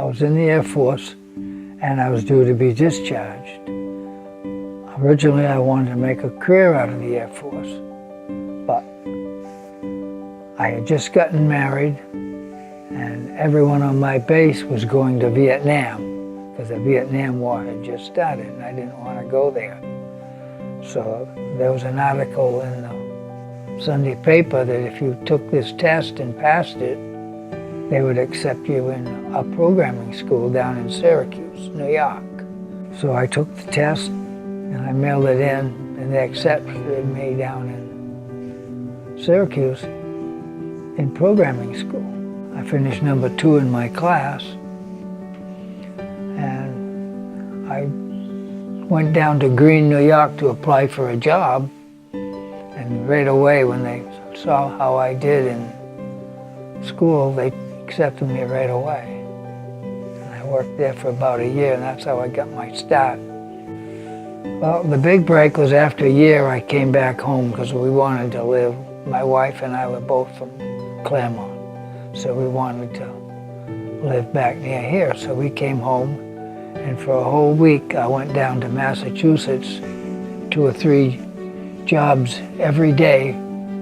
was in the Air Force and I was due to be discharged. Originally, I wanted to make a career out of the Air Force, but I had just gotten married and everyone on my base was going to Vietnam because the Vietnam War had just started and I didn't want to go there. So there was an article in the Sunday paper that if you took this test and passed it, they would accept you in a programming school down in Syracuse, New York. So I took the test and I mailed it in and they accepted me down in Syracuse in programming school. I finished number 2 in my class and I went down to Greene, New York to apply for a job, and right away when they saw how I did in school, they accepted me right away. And I worked there for about a year and that's how I got my start. Well, the big break was after a year I came back home because we wanted to live. My wife and I were both from Claremont, so we wanted to live back near here. So we came home and for a whole week I went down to Massachusetts, 2 or 3 jobs every day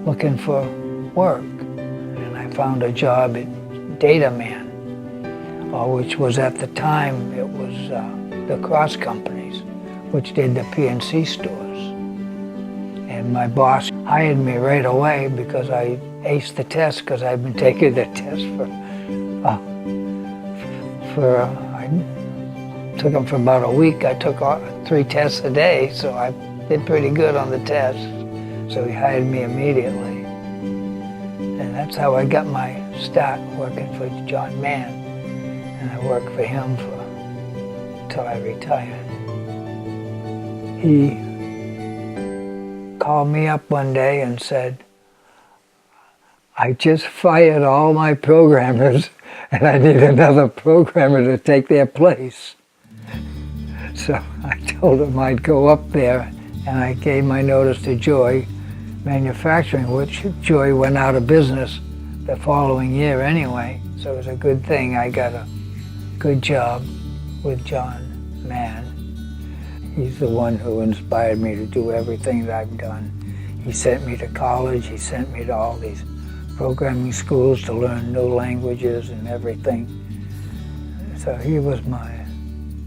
looking for work. And I found a job at Data Man, which was at the time, it was the Cross Companies, which did the PNC stores. And my boss hired me right away because I aced the test because I'd been taking the test I took them for about a week. I took 3 tests a day, so I did pretty good on the test. So he hired me immediately. And that's how I got my start working for John Mann. And I worked for him until I retired. He called me up one day and said, I just fired all my programmers and I need another programmer to take their place. So I told him I'd go up there and I gave my notice to Joy Manufacturing, which Joy went out of business the following year anyway. So it was a good thing I got a good job with John Mann. He's the one who inspired me to do everything that I've done. He sent me to college, he sent me to all these programming schools to learn new languages and everything. So he was my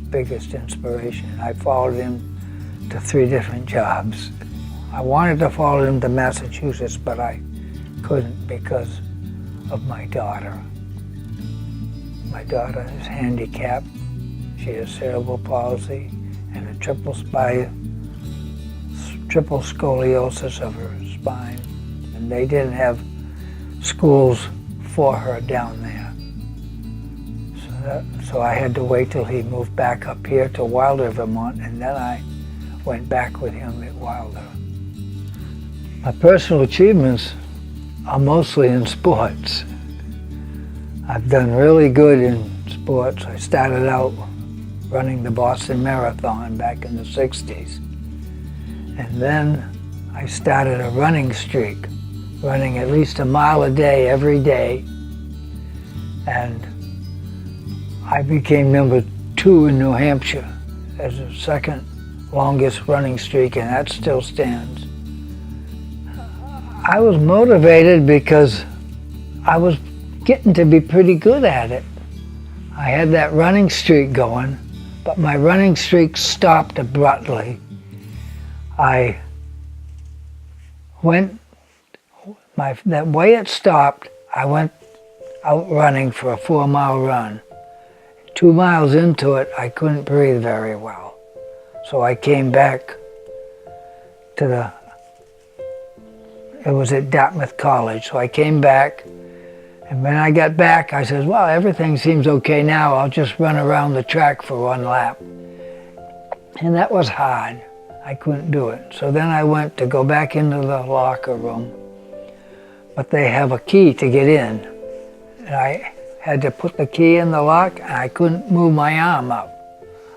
biggest inspiration. I followed him to 3 different jobs. I wanted to follow him to Massachusetts, but I couldn't because of my daughter. My daughter is handicapped. She has cerebral palsy and a triple scoliosis of her spine. And they didn't have schools for her down there. So I had to wait till he moved back up here to Wilder, Vermont, and then I went back with him at Wilder. My personal achievements are mostly in sports. I've done really good in sports. I started out running the Boston Marathon back in the 60s. And then I started a running streak, running at least a mile a day every day. And I became number 2 in New Hampshire as the second longest running streak, and that still stands. I was motivated because I was getting to be pretty good at it. I had that running streak going, but my running streak stopped abruptly. The way it stopped, I went out running for a 4-mile run. 2 miles into it, I couldn't breathe very well. So I came back to it was at Dartmouth College. So I came back, and when I got back, I said, well, everything seems okay now. I'll just run around the track for 1 lap. And that was hard. I couldn't do it. So then I went to go back into the locker room, but they have a key to get in. And I had to put the key in the lock, and I couldn't move my arm up.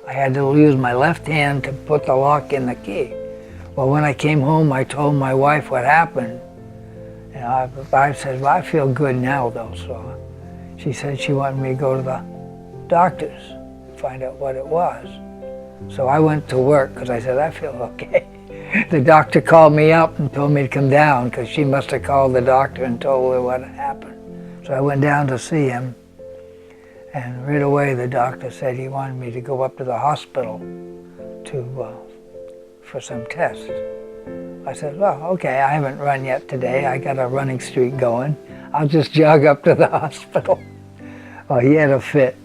I had to use my left hand to put the lock in the key. Well, when I came home, I told my wife what happened. And I said, well, I feel good now, though. So she said she wanted me to go to the doctors to find out what it was. So I went to work because I said, I feel okay. The doctor called me up and told me to come down because she must have called the doctor and told her what had happened. So I went down to see him, and right away the doctor said he wanted me to go up to the hospital for some tests. I said, well, okay, I haven't run yet today. I got a running streak going. I'll just jog up to the hospital. Well, he had a fit,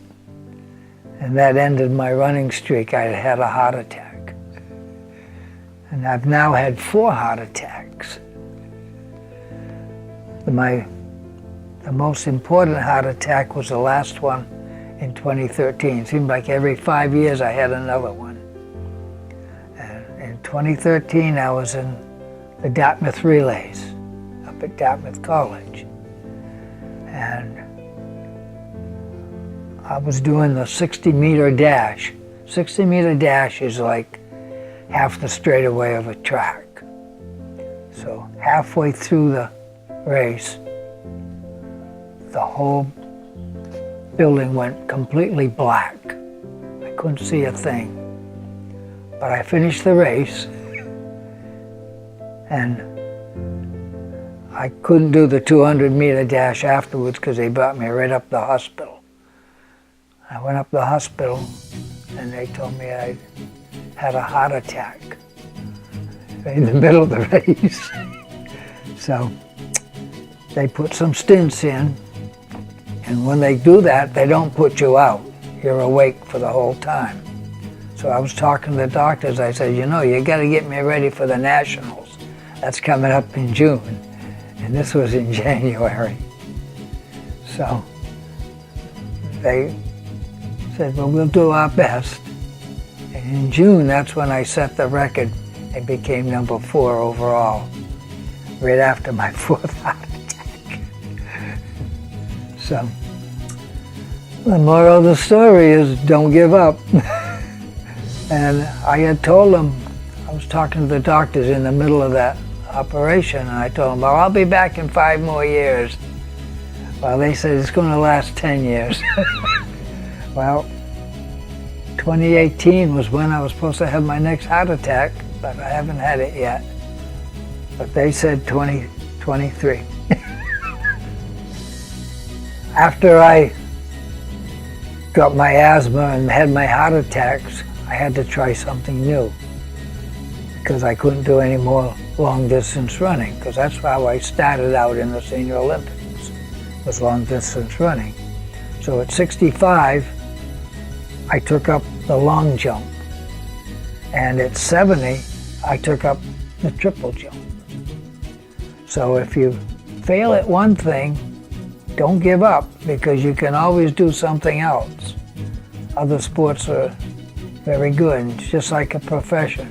and that ended my running streak. I had had a heart attack. And I've now had 4 heart attacks. The most important heart attack was the last one in 2013. It seemed like every 5 years I had another one. And in 2013, I was in the Dartmouth Relays up at Dartmouth College. And I was doing the 60-meter dash. 60-meter dash is like half the straightaway of a track. So halfway through the race, the whole building went completely black. I couldn't see a thing. But I finished the race, and I couldn't do the 200-meter dash afterwards because they brought me right up the hospital. I went up the hospital, and they told me I had a heart attack in the middle of the race. So they put some stents in, and when they do that, they don't put you out. You're awake for the whole time. So I was talking to the doctors. I said, you got to get me ready for the Nationals. That's coming up in June. And this was in January. So they said, well, we'll do our best. And in June, that's when I set the record and became number 4 overall, right after my 4th heart attack. So the moral of the story is don't give up. And I had told them, I was talking to the doctors in the middle of that operation, and I told them, well, I'll be back in 5 more years. Well, they said it's going to last 10 years. Well, 2018 was when I was supposed to have my next heart attack, but I haven't had it yet. But they said 2023. After I got my asthma and had my heart attacks, I had to try something new because I couldn't do any more long distance running, because that's how I started out in the Senior Olympics, was long distance running. So at 65, I took up the long jump, and at 70, I took up the triple jump. So if you fail at one thing, don't give up, because you can always do something else. Other sports are very good, it's just like a profession.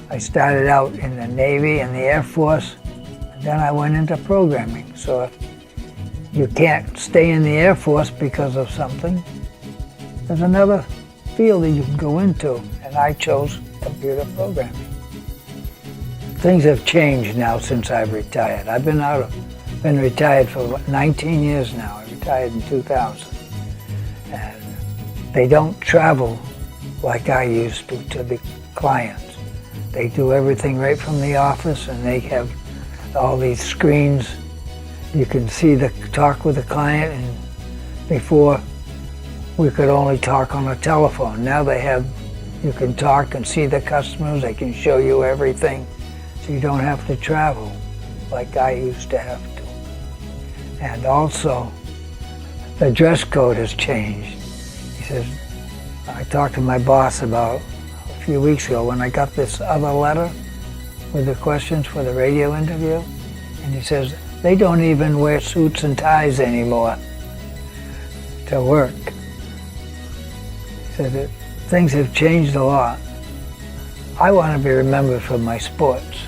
I started out in the Navy and the Air Force, and then I went into programming. So if you can't stay in the Air Force because of something, there's another field that you can go into, and I chose computer programming. Things have changed now since I've retired. I've been retired for 19 years now. I retired in 2000. And they don't travel like I used to the clients. They do everything right from the office, and they have all these screens. You can talk with the client, and before we could only talk on a telephone. Now you can talk and see the customers, they can show you everything, so you don't have to travel like I used to have to. And also, the dress code has changed. He says, I talked to my boss about a few weeks ago when I got this other letter with the questions for the radio interview, and he says, they don't even wear suits and ties anymore to work. He said that things have changed a lot. I want to be remembered for my sports.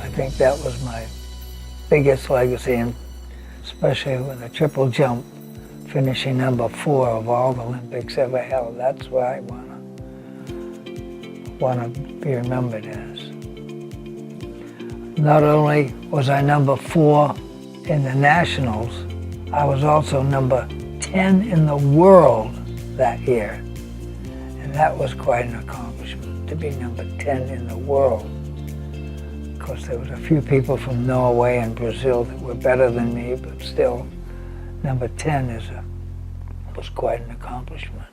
I think that was my biggest legacy, and especially with the triple jump, finishing number 4 of all the Olympics ever held. That's what I want to be remembered as. Not only was I number 4 in the Nationals, I was also number 10 in the world that year. And that was quite an accomplishment, to be number 10 in the world. Of course, there was a few people from Norway and Brazil that were better than me, but still, number 10 was quite an accomplishment.